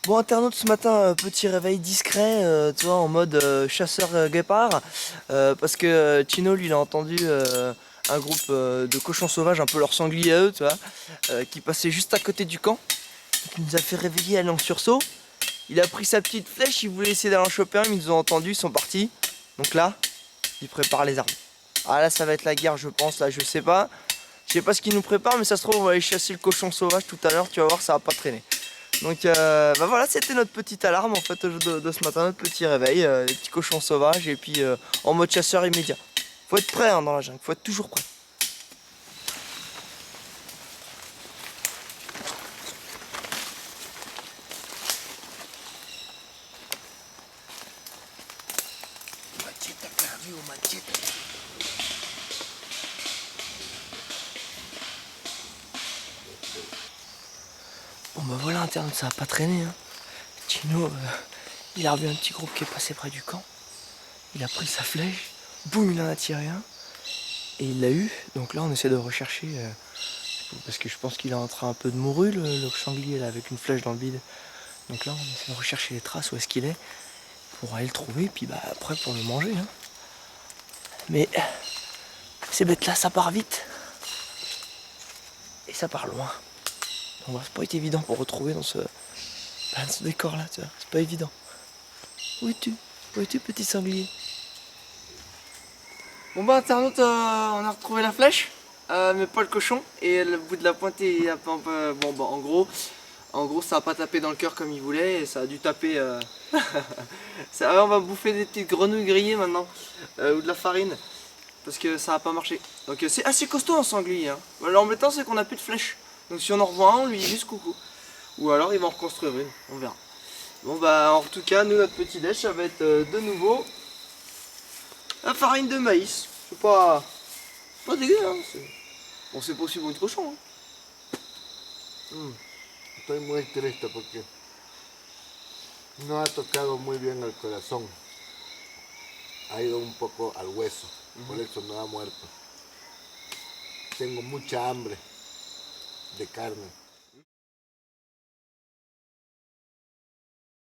Bon internaute, ce matin, petit réveil discret, tu vois, en mode chasseur guépard, parce que Chino, lui, il a entendu un groupe de cochons sauvages, un peu leur sanglier à eux, tu vois, qui passait juste à côté du camp. Donc il nous a fait réveiller, aller en sursaut. Il a pris sa petite flèche, il voulait essayer d'aller en choper un, mais ils nous ont entendu, ils sont partis. Donc là, il prépare les armes. Ah là, ça va être la guerre, je pense, là, je sais pas. Je sais pas ce qu'il nous prépare, mais ça se trouve, on va aller chasser le cochon sauvage tout à l'heure, tu vas voir, ça va pas traîner. Donc bah voilà, c'était notre petite alarme en fait de ce matin, notre petit réveil, les petits cochons sauvages et puis en mode chasseur immédiat. Faut être prêt hein, dans la jungle, faut être toujours prêt. Machete perdu au machete. Bon bah voilà interne, ça va pas traîner hein. Chino, il a revu un petit groupe qui est passé près du camp. Il a pris sa flèche, boum, il en a tiré un. Et il l'a eu, donc là on essaie de rechercher, parce que je pense qu'il est en train un peu de mourir le sanglier là, avec une flèche dans le bide. Donc là on essaie de rechercher les traces, où est-ce qu'il est, pour aller le trouver, puis bah après pour le manger. Hein. Mais ces bêtes là ça part vite, et ça part loin. Donc bah, c'est pas été évident pour retrouver dans ce décor là, tu vois, c'est pas évident. Où es-tu? Où es-tu petit sanglier? Bon bah internaute, on a retrouvé la flèche, mais pas le cochon, et le bout de la pointe est un peu... Bon bah en gros ça a pas tapé dans le cœur comme il voulait, et ça a dû taper... on va bouffer des petites grenouilles grillées maintenant, ou de la farine, parce que ça a pas marché. Donc c'est assez costaud un sanglier, hein. L'embêtant c'est qu'on a plus de flèches, donc si on en revoit un, on lui dit juste coucou. Ou alors il va en reconstruire une, on verra. Bon bah en tout cas, nous notre petit déj ça va être de nouveau la farine de maïs. C'est pas dégueu, hein. Bon, c'est pas aussi bon que cochon. Hein. Estoy muy triste porque no ha tocado muy bien el corazón. Ha ido un poco al hueso, por eso no ha muerto. Tengo mucha hambre de carne.